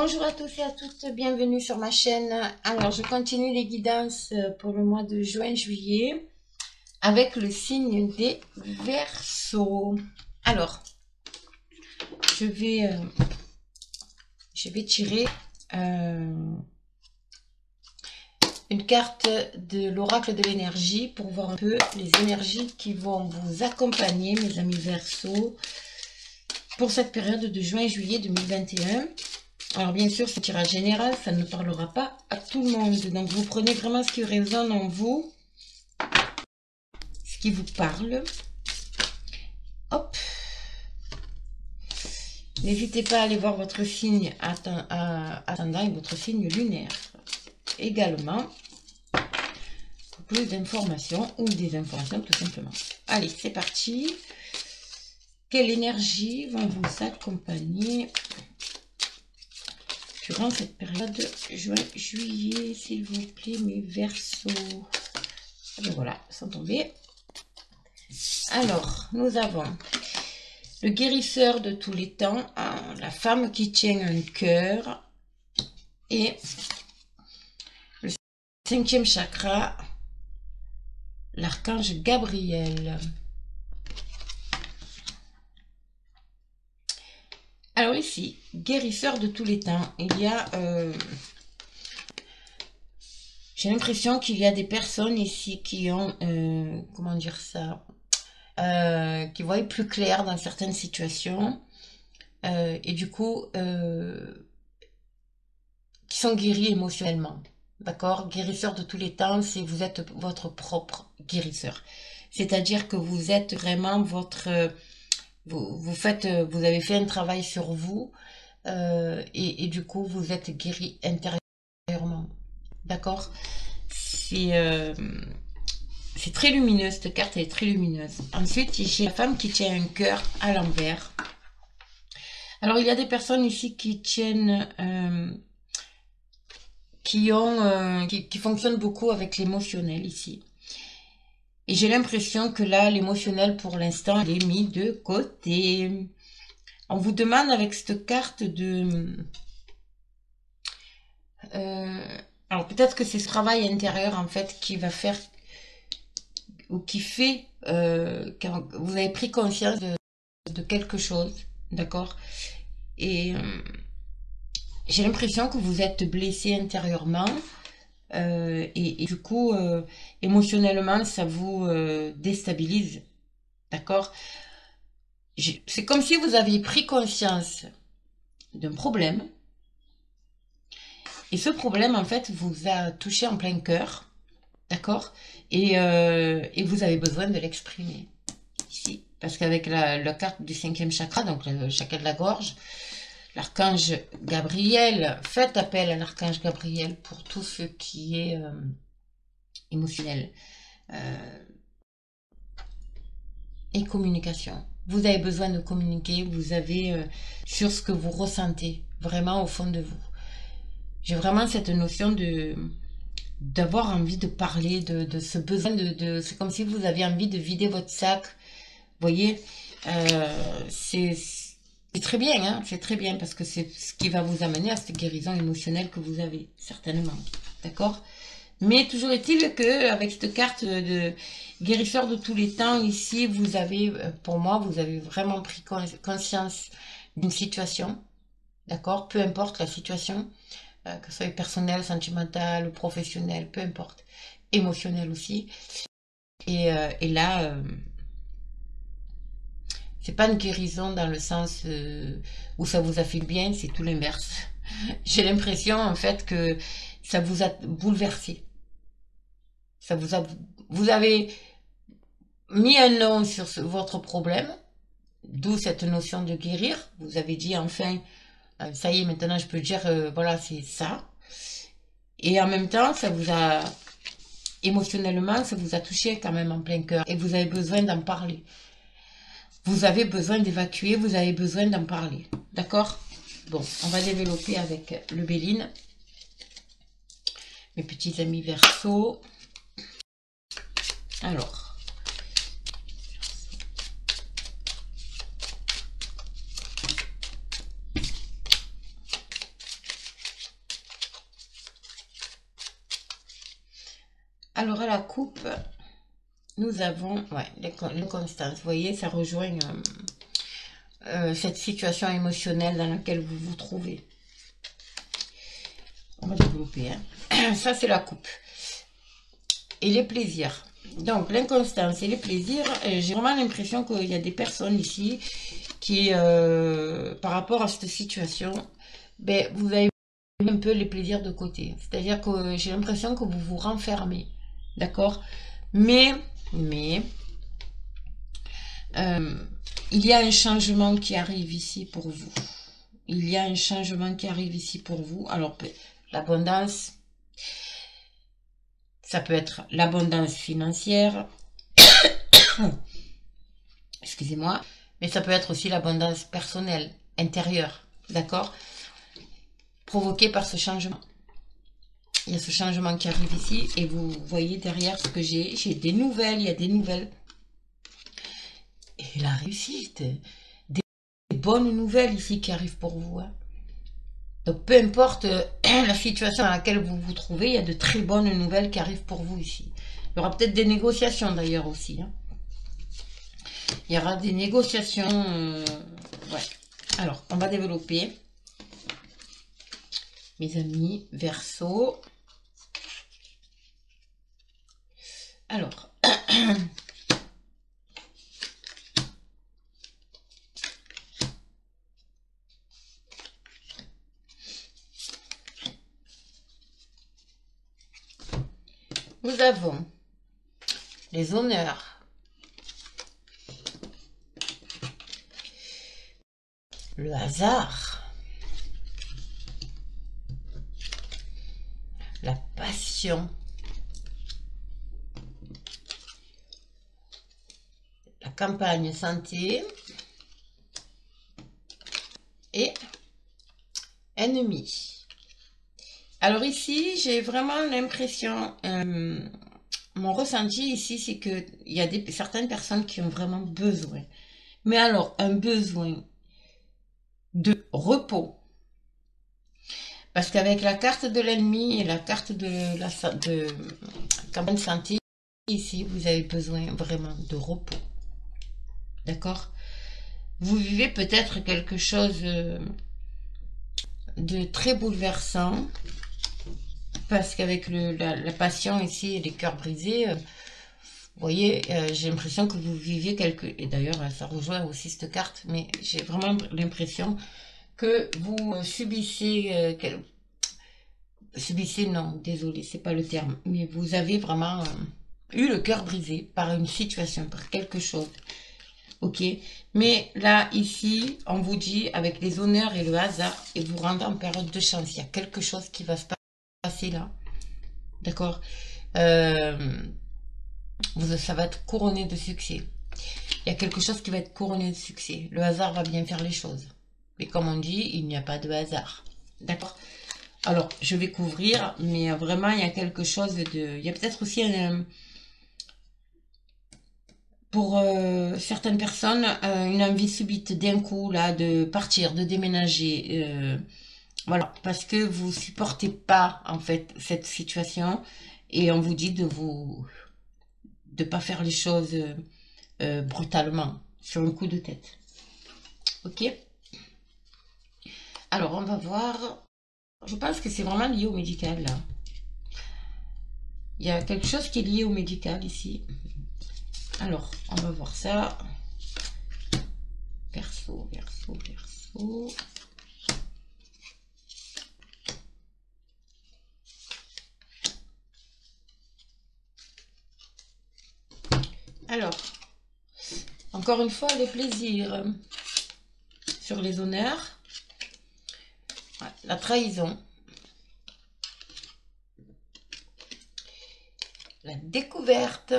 Bonjour à tous et à toutes, bienvenue sur ma chaîne. Alors, je continue les guidances pour le mois de juin-juillet avec le signe des Verseaux. Alors, je vais tirer une carte de l'oracle de l'énergie pour voir un peu les énergies qui vont vous accompagner, mes amis Verseaux, pour cette période de juin-juillet 2021. Alors bien sûr, ce tirage général, ça ne parlera pas à tout le monde. Donc vous prenez vraiment ce qui résonne en vous, ce qui vous parle. Hop. N'hésitez pas à aller voir votre signe ascendant et votre signe lunaire. Également, pour plus d'informations ou des informations tout simplement. Allez, c'est parti. Quelle énergie vont vous accompagner durant cette période juin-juillet, s'il vous plaît, mes Verseaux. Et voilà, sans tomber. Alors, nous avons le guérisseur de tous les temps, la femme qui tient un cœur et le 5e chakra, l'archange Gabriel. Alors ici, guérisseur de tous les temps, il y a, j'ai l'impression qu'il y a des personnes ici qui ont, comment dire ça, qui voient plus clair dans certaines situations, et du coup, qui sont guéris émotionnellement, d'accord? Guérisseur de tous les temps, c'est vous êtes votre propre guérisseur, c'est-à-dire que vous êtes vraiment votre... Vous avez fait un travail sur vous et du coup vous êtes guéri intérieurement, d'accord? C'est très lumineux, cette carte elle est très lumineuse. Ensuite j'ai la femme qui tient un cœur à l'envers. Alors il y a des personnes ici qui tiennent qui fonctionnent beaucoup avec l'émotionnel ici. Et j'ai l'impression que là, l'émotionnel, pour l'instant, il est mis de côté. On vous demande avec cette carte de... alors peut-être que c'est ce travail intérieur, en fait, qui va faire... ou qui fait... quand vous avez pris conscience de quelque chose, d'accord? Et j'ai l'impression que vous êtes blessé intérieurement. Et du coup, émotionnellement, ça vous déstabilise, d'accord? C'est comme si vous aviez pris conscience d'un problème, et ce problème, en fait, vous a touché en plein cœur, d'accord? Et vous avez besoin de l'exprimer, ici. Parce qu'avec la carte du 5e chakra, donc le chakra de la gorge, l'archange Gabriel, faites appel à l'archange Gabriel pour tout ce qui est émotionnel et communication. Vous avez besoin de communiquer, vous avez sur ce que vous ressentez vraiment au fond de vous. J'ai vraiment cette notion d'avoir envie de parler, de ce besoin c'est comme si vous aviez envie de vider votre sac. Vous voyez, c'est très bien, hein, c'est très bien parce que c'est ce qui va vous amener à cette guérison émotionnelle que vous avez, certainement. D'accord? Mais toujours est-il que avec cette carte de guérisseur de tous les temps, ici, vous avez, pour moi, vous avez vraiment pris conscience d'une situation. D'accord? Peu importe la situation, que ce soit personnelle, sentimentale, professionnelle, peu importe. Émotionnelle aussi. Et là... c'est pas une guérison dans le sens où ça vous a fait bien, c'est tout l'inverse. J'ai l'impression en fait que ça vous a bouleversé. Vous avez mis un nom sur votre problème, d'où cette notion de guérir. Vous avez dit enfin, ça y est, maintenant je peux dire, voilà, c'est ça. Et en même temps, ça vous a, émotionnellement, ça vous a touché quand même en plein cœur. Et vous avez besoin d'en parler. Vous avez besoin d'évacuer, vous avez besoin d'en parler. D'accord? Bon, on va développer avec le Béline. Mes petits amis Verseaux. Alors. Alors, à la coupe, nous avons l'inconstance. Vous voyez, ça rejoint cette situation émotionnelle dans laquelle vous vous trouvez. On va développer. Hein. Ça, c'est la coupe. Et les plaisirs. Donc, l'inconstance et les plaisirs, j'ai vraiment l'impression qu'il y a des personnes ici qui, par rapport à cette situation, ben, vous avez un peu les plaisirs de côté. C'est-à-dire que j'ai l'impression que vous vous renfermez. D'accord? Mais il y a un changement qui arrive ici pour vous. Il y a un changement qui arrive ici pour vous. Alors, l'abondance, ça peut être l'abondance financière. Excusez-moi. Mais ça peut être aussi l'abondance personnelle, intérieure. D'accord? Provoquée par ce changement. Il y a ce changement qui arrive ici. Et vous voyez derrière ce que j'ai. J'ai des nouvelles. Il y a des nouvelles. Et la réussite. Des bonnes nouvelles ici qui arrivent pour vous. Hein. Donc, peu importe la situation dans laquelle vous vous trouvez, il y a de très bonnes nouvelles qui arrivent pour vous ici. Il y aura peut-être des négociations d'ailleurs aussi. Hein. Il y aura des négociations. Ouais. Alors, on va développer. Mes amis, Verseau. Alors. Nous avons les honneurs, le hasard, la passion, la campagne santé et ennemi. Alors ici, j'ai vraiment l'impression, mon ressenti ici, c'est qu'il y a certaines personnes qui ont vraiment besoin. Mais alors, un besoin de repos. Parce qu'avec la carte de l'ennemi et la carte de la campagne santé, ici, vous avez besoin vraiment de repos. D'accord? Vous vivez peut-être quelque chose de très bouleversant. Parce qu'avec la passion ici et les cœurs brisés, vous voyez, j'ai l'impression que vous vivez et d'ailleurs, ça rejoint aussi cette carte, mais j'ai vraiment l'impression que vous subissez... subissez, non, désolé, c'est pas le terme. Mais vous avez vraiment eu le cœur brisé par une situation, par quelque chose. Ok, mais là, ici, on vous dit, avec les honneurs et le hasard, et vous rendez en période de chance. Il y a quelque chose qui va se passer là. D'accord, ça va être couronné de succès. Il y a quelque chose qui va être couronné de succès. Le hasard va bien faire les choses. Mais comme on dit, il n'y a pas de hasard. D'accord. Alors, je vais couvrir, mais vraiment, il y a quelque chose de... Il y a peut-être aussi pour certaines personnes, une envie subite d'un coup, là, de partir, de déménager. Voilà, parce que vous supportez pas, en fait, cette situation. Et on vous dit de pas faire les choses brutalement, sur le coup de tête. Ok? Alors, on va voir. Je pense que c'est vraiment lié au médical, là. Il y a quelque chose qui est lié au médical, ici. Alors, on va voir ça. Verseau, Verseau, Verseau. Alors, encore une fois, les plaisirs sur les honneurs. La trahison. La découverte.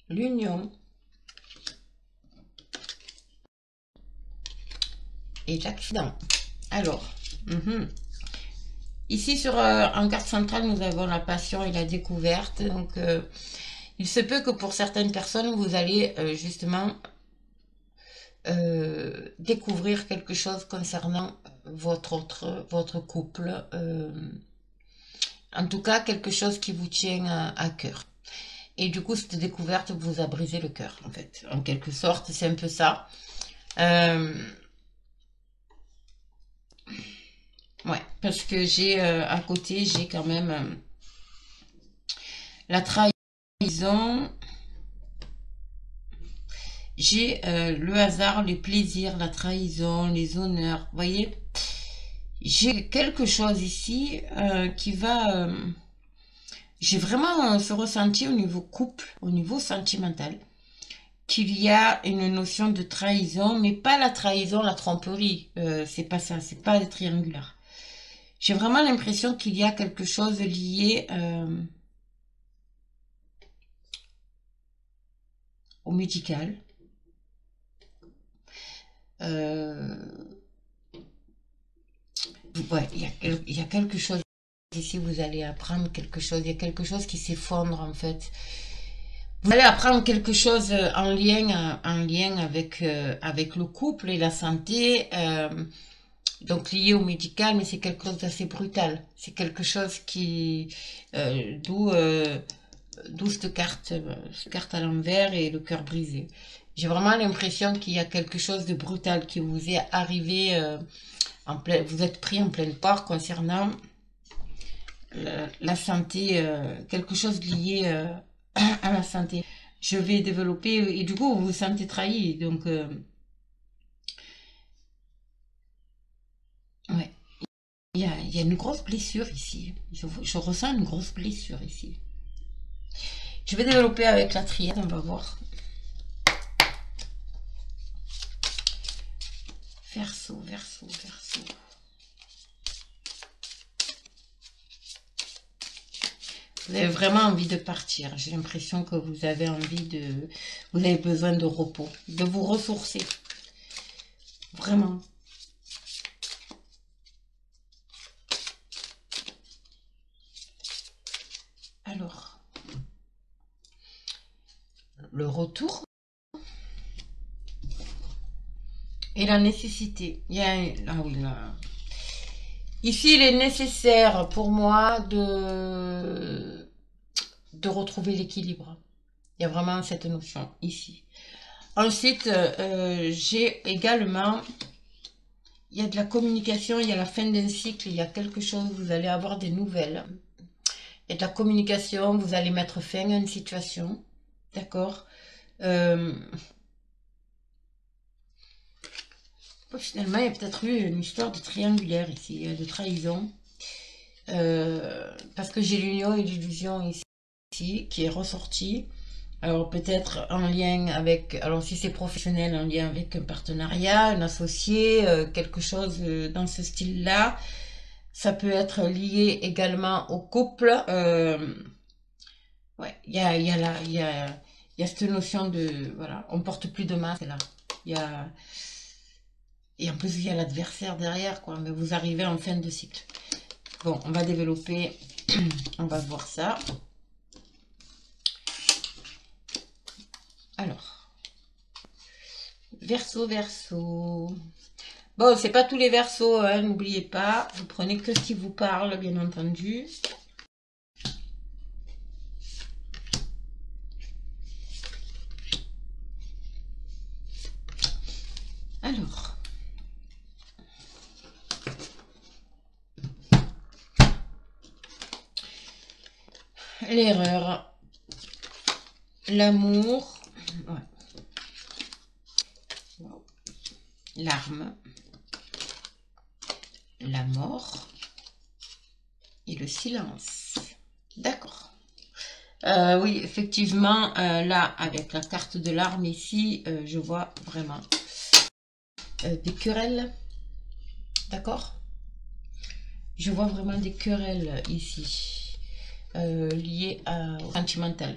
L'union. Et l'accident. Alors, ici en carte centrale, nous avons la passion et la découverte. Donc, il se peut que pour certaines personnes, vous allez justement découvrir quelque chose concernant votre couple. En tout cas, quelque chose qui vous tient à cœur. Et du coup, cette découverte vous a brisé le cœur, en fait. En quelque sorte, c'est un peu ça. Ouais, parce que j'ai à côté, j'ai quand même la trahison. J'ai le hasard, les plaisirs, la trahison, les honneurs. Vous voyez, j'ai quelque chose ici qui va... j'ai vraiment ce ressenti au niveau couple, au niveau sentimental, qu'il y a une notion de trahison, mais pas la trahison, la tromperie. C'est pas ça, c'est pas des triangulaires. J'ai vraiment l'impression qu'il y a quelque chose lié au médical. Ouais, il y a quelque chose ici, vous allez apprendre quelque chose. Il y a quelque chose qui s'effondre en fait. Vous allez apprendre quelque chose en lien avec le couple et la santé. Donc lié au médical, mais c'est quelque chose d'assez brutal. C'est quelque chose qui... d'où cette carte à l'envers et le cœur brisé. J'ai vraiment l'impression qu'il y a quelque chose de brutal qui vous est arrivé vous êtes pris en pleine part concernant la santé, quelque chose lié à la santé. Je vais développer, et du coup vous vous sentez trahi, donc ouais. Il y a une grosse blessure ici. Je ressens une grosse blessure ici. Je vais développer avec la triade, on va voir. Verseau, Verseau, Verseau. Vous avez vraiment envie de partir. J'ai l'impression que vous avez envie de... Vous avez besoin de repos, de vous ressourcer. Vraiment. Alors, le retour et la nécessité. Il y a... Ah oui, là. Ici, il est nécessaire pour moi de retrouver l'équilibre. Il y a vraiment cette notion ici. Ensuite, j'ai également... Il y a de la communication, il y a la fin d'un cycle, il y a quelque chose, vous allez avoir des nouvelles. Il y a de la communication, vous allez mettre fin à une situation. D'accord. Finalement, il y a peut-être eu une histoire de triangulaire ici, de trahison. Parce que j'ai l'union et l'illusion ici qui est ressortie. Alors peut-être en lien avec, alors si c'est professionnel, en lien avec un partenariat, un associé, quelque chose dans ce style-là. Ça peut être lié également au couple. Ouais, il y a cette notion de, voilà, on porte plus de masque là. Il y a, et en plus il y a l'adversaire derrière, quoi. Mais vous arrivez en fin de cycle. Bon, on va développer, on va voir ça. Alors, Verseau, Verseau. Bon, c'est pas tous les Verseaux, hein, n'oubliez pas. Vous prenez que ce qui vous parle, bien entendu. Alors, l'erreur, l'amour, ouais. L'arme, la mort et le silence. D'accord. Oui, effectivement, là, avec la carte de l'arme ici, je vois vraiment des querelles. D'accord. Je vois vraiment des querelles ici, liées au sentimental.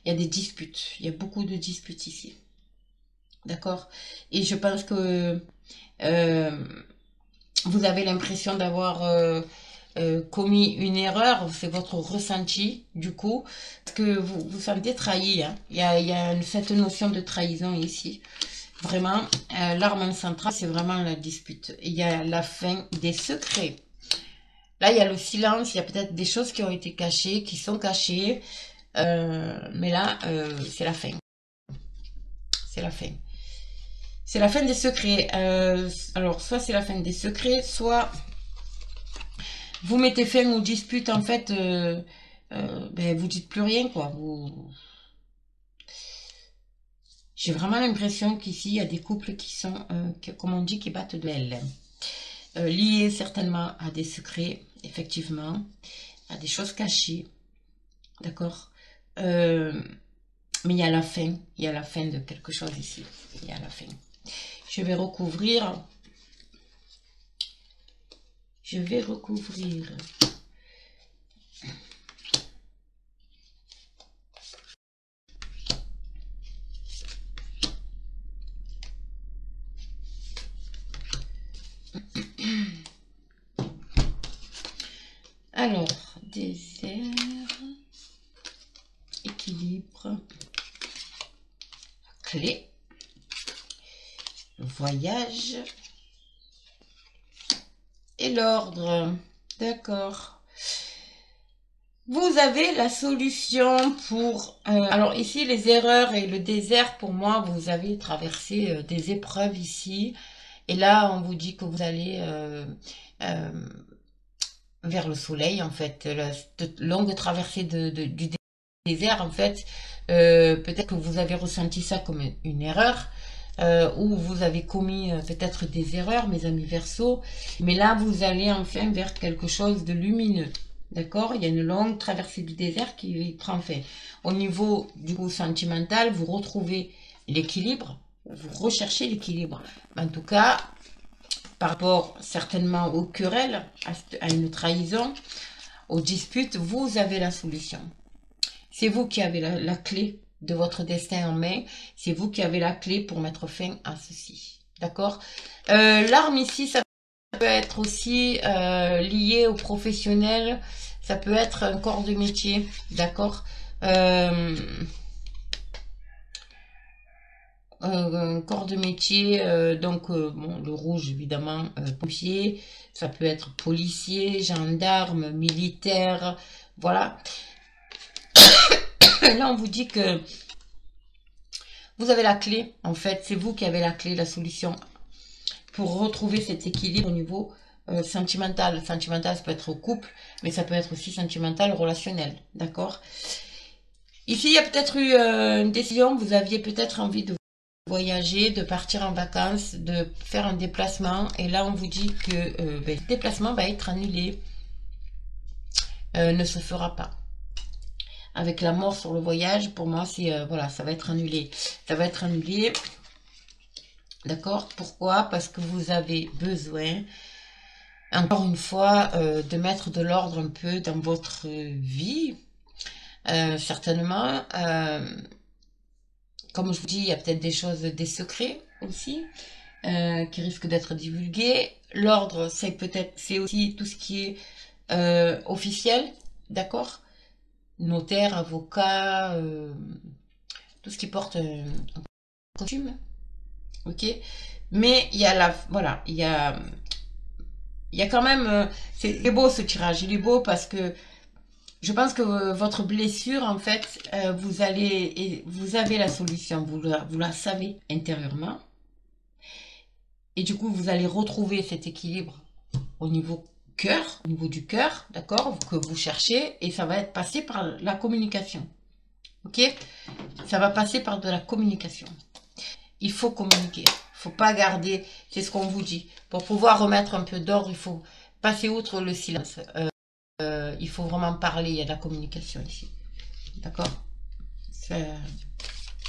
Il y a des disputes, il y a beaucoup de disputes ici. D'accord. Et je pense que vous avez l'impression d'avoir commis une erreur, c'est votre ressenti du coup, parce que vous vous sentez trahi. Hein. Il y a cette notion de trahison ici. Vraiment, l'arme centrale, c'est vraiment la dispute. Il y a la fin des secrets. Là, il y a le silence, il y a peut-être des choses qui ont été cachées, qui sont cachées. Mais là, c'est la fin. C'est la fin. C'est la fin des secrets. Alors, soit c'est la fin des secrets, soit vous mettez fin aux disputes, en fait, ben, vous dites plus rien, quoi. J'ai vraiment l'impression qu'ici, il y a des couples qui sont, comme on dit, qui battent de l'aile. Liés certainement à des secrets, effectivement, à des choses cachées, d'accord. Mais il y a la fin, il y a la fin de quelque chose ici, il y a la fin. Je vais recouvrir, alors, désert, équilibre, clé, voyage et l'ordre. D'accord. Vous avez la solution pour... alors ici, les erreurs et le désert, pour moi, vous avez traversé des épreuves ici. Et là, on vous dit que vous allez vers le soleil, en fait. Cette longue traversée du désert, en fait, peut-être que vous avez ressenti ça comme une erreur. Ou vous avez commis peut-être des erreurs, mes amis Verseaux. Mais là, vous allez enfin vers quelque chose de lumineux. D'accord? Il y a une longue traversée du désert qui prend fin. Au niveau du coup sentimental, vous retrouvez l'équilibre, vous recherchez l'équilibre. En tout cas, par rapport certainement aux querelles, à une trahison, aux disputes, vous avez la solution. C'est vous qui avez la clé de votre destin en main. C'est vous qui avez la clé pour mettre fin à ceci. D'accord? L'arme ici, ça peut être aussi lié au professionnel. Ça peut être un corps de métier. D'accord? Un corps de métier, donc bon, le rouge évidemment, pompier, ça peut être policier, gendarme, militaire, voilà. Là on vous dit que vous avez la clé, en fait, c'est vous qui avez la clé, la solution pour retrouver cet équilibre au niveau sentimental. Sentimental, ça peut être au couple, mais ça peut être aussi sentimental, relationnel, d'accord? Ici, il y a peut-être eu une décision, vous aviez peut-être envie de voyager, de partir en vacances, de faire un déplacement, et là on vous dit que ben, le déplacement va être annulé, ne se fera pas. Avec la mort sur le voyage, pour moi c'est voilà, ça va être annulé. Ça va être annulé. D'accord? Pourquoi? Parce que vous avez besoin, encore une fois, de mettre de l'ordre un peu dans votre vie. Certainement, comme je vous dis, il y a peut-être des choses, des secrets aussi, qui risquent d'être divulgués. L'ordre, c'est aussi tout ce qui est officiel, d'accord? Notaire, avocat, tout ce qui porte un costume, ok? Mais il y a voilà, il y a quand même, c'est beau ce tirage, il est beau parce que je pense que votre blessure, en fait, vous avez la solution, vous la savez intérieurement. Et du coup, vous allez retrouver cet équilibre au niveau cœur, au niveau du cœur, d'accord, que vous cherchez, et ça va être passé par la communication. Ok? Ça va passer par de la communication. Il faut communiquer. Il ne faut pas garder, c'est ce qu'on vous dit. Pour pouvoir remettre un peu d'ordre, il faut passer outre le silence. Il faut vraiment parler, il y a de la communication ici. D'accord?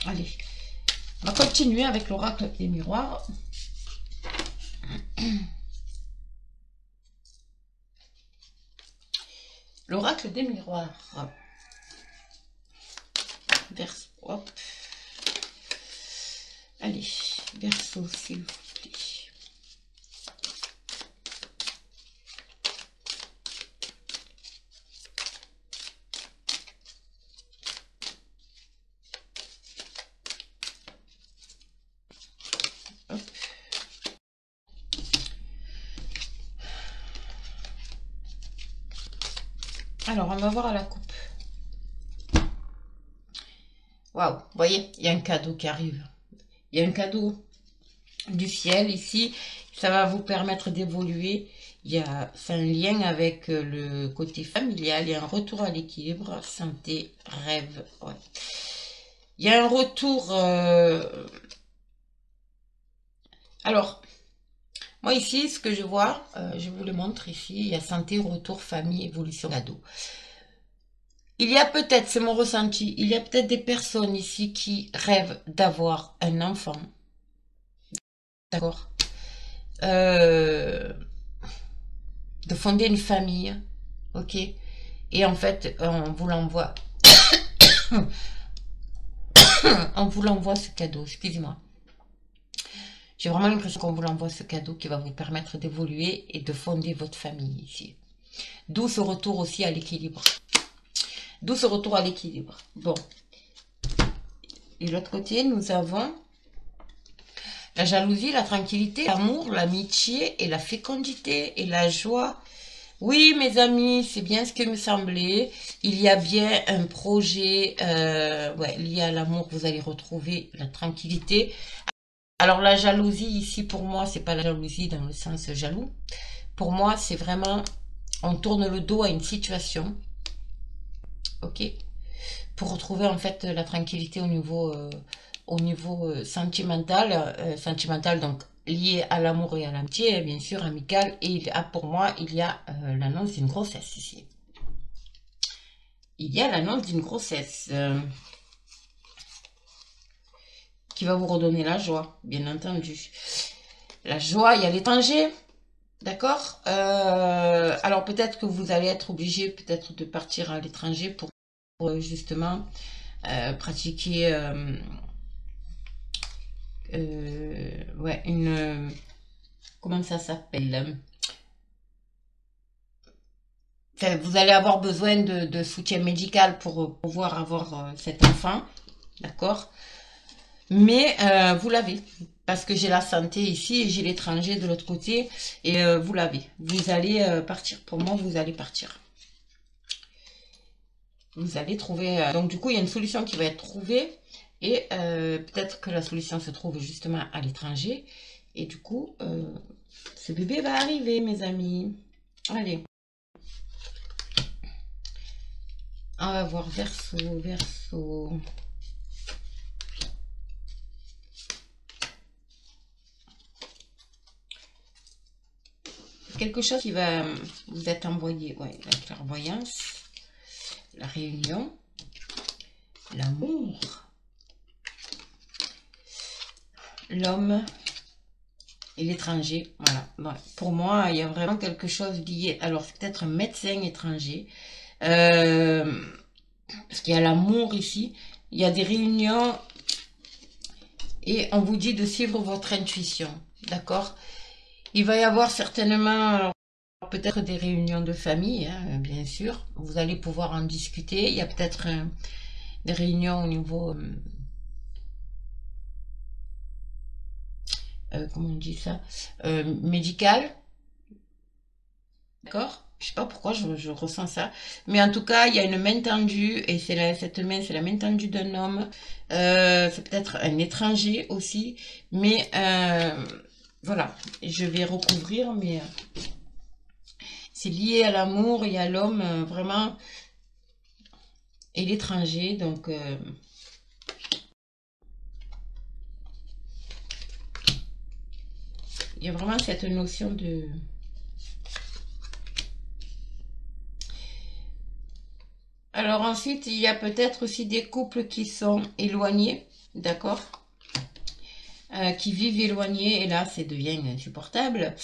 Allez. On va continuer avec l'oracle des miroirs. L'oracle des miroirs. Hop. Allez, Verseau, s'il vous plaît. Alors, on va voir à la coupe. Waouh, vous voyez, il y a un cadeau qui arrive. Il y a un cadeau du ciel ici. Ça va vous permettre d'évoluer. C'est un lien avec le côté familial. Il y a un retour à l'équilibre, santé, rêve. Ouais. Il y a un retour... Alors, moi ici, ce que je vois, je vous le montre ici. Il y a santé, retour, famille, évolution, cadeau. Il y a peut-être, c'est mon ressenti, il y a peut-être des personnes ici qui rêvent d'avoir un enfant. D'accord, de fonder une famille, ok. Et en fait, on vous l'envoie, on vous l'envoie ce cadeau. Excusez-moi. J'ai vraiment l'impression qu'on vous l'envoie ce cadeau qui va vous permettre d'évoluer et de fonder votre famille ici. D'où ce retour aussi à l'équilibre. D'où ce retour à l'équilibre. Bon. Et de l'autre côté, nous avons la jalousie, la tranquillité, l'amour, l'amitié et la fécondité et la joie. Oui, mes amis, c'est bien ce que me semblait. Il y a bien un projet lié à l'amour. Vous allez retrouver la tranquillité. Alors, la jalousie, ici, pour moi, c'est pas la jalousie dans le sens jaloux. Pour moi, c'est vraiment, on tourne le dos à une situation. Ok? Pour retrouver, en fait, la tranquillité au niveau sentimental. Sentimental, donc, lié à l'amour et à l'amitié, bien sûr, amical. Et pour moi, il y a l'annonce d'une grossesse ici. Il y a l'annonce d'une grossesse qui va vous redonner la joie, bien entendu. La joie, il y a l'étranger, d'accord. Alors peut-être que vous allez être obligé peut-être de partir à l'étranger pour justement pratiquer ouais, une... comment ça s'appelle? Enfin, vous allez avoir besoin de soutien médical pour pouvoir avoir cet enfant, d'accord? Mais vous l'avez, parce que j'ai la santé ici et j'ai l'étranger de l'autre côté, et vous l'avez. Vous allez partir. Pour moi, vous allez partir. Vous allez trouver... donc du coup, il y a une solution qui va être trouvée, et peut-être que la solution se trouve justement à l'étranger. Et du coup, ce bébé va arriver, mes amis. Allez. On va voir Verseau, Verseau. Quelque chose qui va vous être envoyé. Ouais, la clairvoyance, la réunion, l'amour, l'homme et l'étranger. Voilà. Ouais. Pour moi, il y a vraiment quelque chose lié. Alors, c'est peut-être un médecin étranger. Parce qu'il y a l'amour ici. Il y a des réunions. Et on vous dit de suivre votre intuition. D'accord? Il va y avoir certainement... peut-être des réunions de famille, hein, bien sûr. Vous allez pouvoir en discuter. Il y a peut-être des réunions au niveau... comment on dit ça, médical. D'accord? Je sais pas pourquoi je ressens ça. Mais en tout cas, il y a une main tendue. Et cette main, c'est la main tendue d'un homme. C'est peut-être un étranger aussi. Mais voilà. Je vais recouvrir. Mais c'est lié à l'amour et à l'homme. Vraiment. Et l'étranger. Donc... il y a vraiment cette notion de... Alors ensuite, il y a peut-être aussi des couples qui sont éloignés, d'accord, qui vivent éloignés, et là, ça devient insupportable.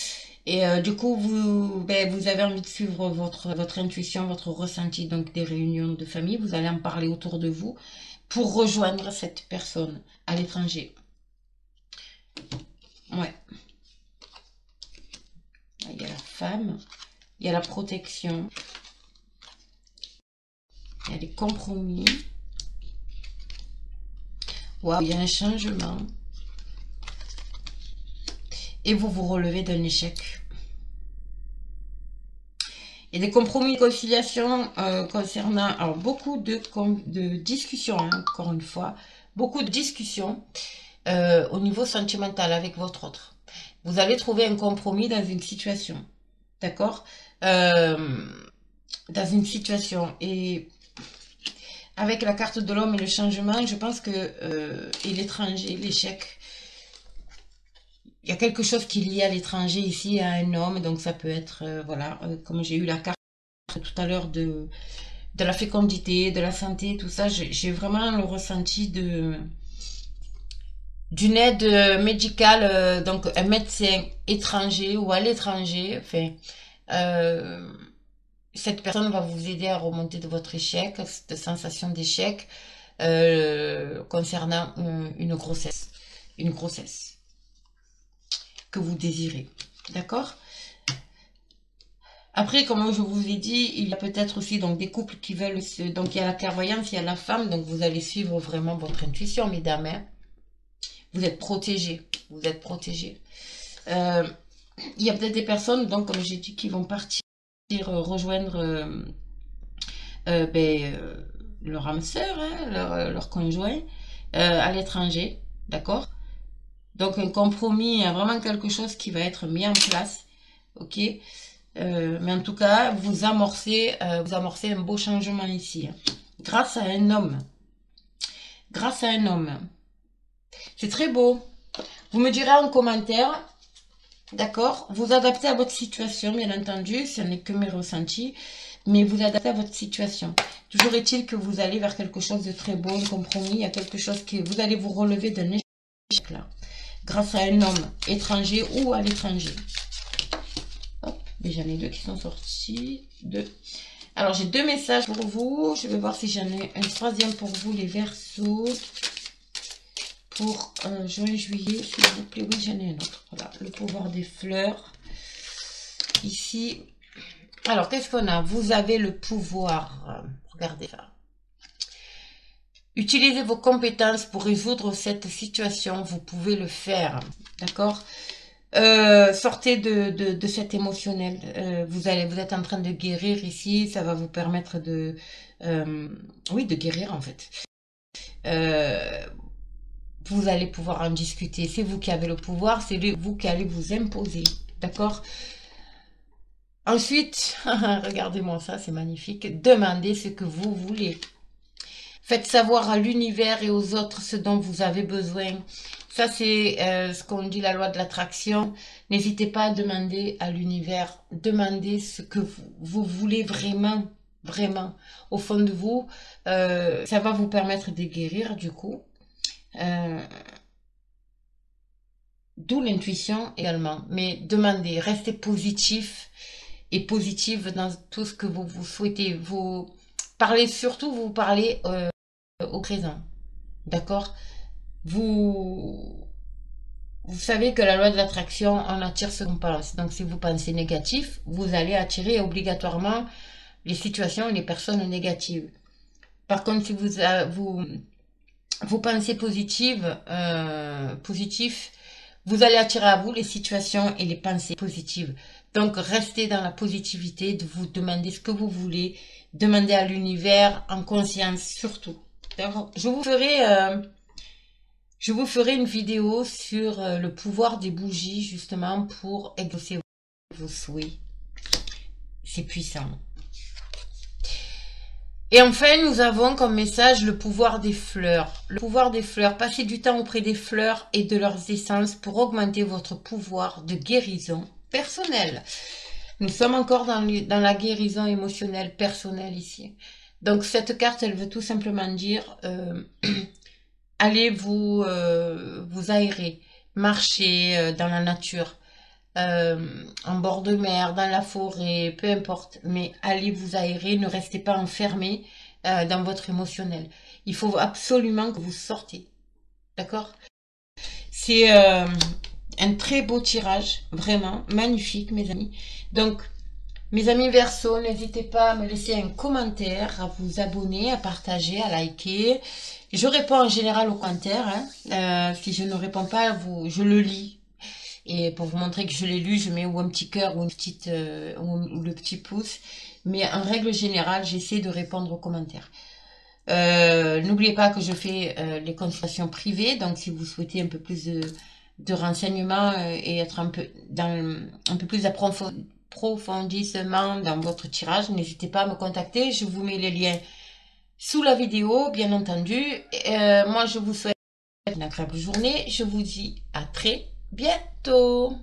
Et du coup, vous avez envie de suivre votre intuition, votre ressenti, donc des réunions de famille. Vous allez en parler autour de vous pour rejoindre cette personne à l'étranger. Ouais. Il y a la femme, il y a la protection, il y a les compromis. Waouh, il y a un changement. Et vous vous relevez d'un échec. Et des compromis de conciliation concernant alors, beaucoup de discussions, hein, encore une fois, beaucoup de discussions au niveau sentimental avec votre autre. Vous allez trouver un compromis dans une situation, d'accord, dans une situation. Et avec la carte de l'homme et le changement, je pense que et l'étranger, l'échec, il y a quelque chose qui est lié à l'étranger ici, à un homme, donc ça peut être, voilà, comme j'ai eu la carte tout à l'heure de la fécondité, de la santé, tout ça, j'ai vraiment le ressenti d'une aide médicale, donc un médecin étranger ou à l'étranger, enfin, cette personne va vous aider à remonter de votre échec, cette sensation d'échec concernant une grossesse que vous désirez, d'accord? Après, comme je vous ai dit, il y a peut-être aussi donc des couples qui veulent donc il y a la clairvoyance, il y a la femme, donc vous allez suivre vraiment votre intuition, mesdames, hein. Vous êtes protégés, vous êtes protégés. Il y a peut-être des personnes, donc comme j'ai dit, qui vont partir rejoindre leur âme sœur, hein, leur conjoint à l'étranger, d'accord? Donc un compromis, vraiment quelque chose qui va être mis en place, ok? Mais en tout cas, vous amorcez un beau changement ici, hein, grâce à un homme. Grâce à un homme. C'est très beau. Vous me direz en commentaire, d'accord? Vous adaptez à votre situation, bien entendu, ce n'est que mes ressentis, mais vous adaptez à votre situation. Toujours est-il que vous allez vers quelque chose de très beau, un compromis, il y a quelque chose que vous allez vous relever d'un échec là, grâce à un homme étranger ou à l'étranger. Hop, j'en ai deux qui sont sortis. Deux. Alors, j'ai deux messages pour vous. Je vais voir si j'en ai un troisième pour vous, les Verseaux. Pour juin, juillet, s'il vous plaît. Oui, j'en ai un autre. Voilà, le pouvoir des fleurs. Ici. Alors, qu'est-ce qu'on a? Vous avez le pouvoir. Regardez ça. Utilisez vos compétences pour résoudre cette situation. Vous pouvez le faire. D'accord? Sortez de cet émotionnel. Vous êtes en train de guérir ici. Ça va vous permettre de... oui, de guérir en fait. Vous allez pouvoir en discuter. C'est vous qui avez le pouvoir. C'est vous qui allez vous imposer. D'accord? Ensuite, regardez-moi ça, c'est magnifique. Demandez ce que vous voulez. Faites savoir à l'univers et aux autres ce dont vous avez besoin. Ça, c'est ce qu'on dit la loi de l'attraction. N'hésitez pas à demander à l'univers. Demandez ce que vous voulez vraiment, vraiment. Au fond de vous, ça va vous permettre de guérir du coup. D'où l'intuition également. Mais demandez, restez positif et positive dans tout ce que vous souhaitez. Vous parlez surtout, vous parlez au présent. D'accord? Vous savez que la loi de l'attraction, on attire ce qu'on pense. Donc, si vous pensez négatif, vous allez attirer obligatoirement les situations et les personnes négatives. Par contre, si vous pensez positif, vous allez attirer à vous les situations et les pensées positives. Donc, restez dans la positivité, de vous demander ce que vous voulez, demandez à l'univers en conscience surtout. Je vous ferai une vidéo sur le pouvoir des bougies, justement, pour exaucer vos souhaits. C'est puissant. Et enfin, nous avons comme message le pouvoir des fleurs. Le pouvoir des fleurs. Passez du temps auprès des fleurs et de leurs essences pour augmenter votre pouvoir de guérison personnelle. Nous sommes encore dans la guérison émotionnelle personnelle ici. Donc, cette carte, elle veut tout simplement dire... allez vous aérer, marcher dans la nature, en bord de mer, dans la forêt, peu importe. Mais allez vous aérer, ne restez pas enfermé dans votre émotionnel. Il faut absolument que vous sortez. D'accord? C'est un très beau tirage, vraiment magnifique, mes amis. Donc, mes amis Verseau, n'hésitez pas à me laisser un commentaire, à vous abonner, à partager, à liker. Je réponds en général aux commentaires. Hein. Si je ne réponds pas, je le lis. Et pour vous montrer que je l'ai lu, je mets ou un petit cœur ou une petite ou le petit pouce. Mais en règle générale, j'essaie de répondre aux commentaires. N'oubliez pas que je fais les consultations privées, donc si vous souhaitez un peu plus de renseignements et être un peu dans un peu plus d'approfondissement dans votre tirage, n'hésitez pas à me contacter. Je vous mets les liens sous la vidéo, bien entendu. Moi, je vous souhaite une agréable journée. Je vous dis à très bientôt.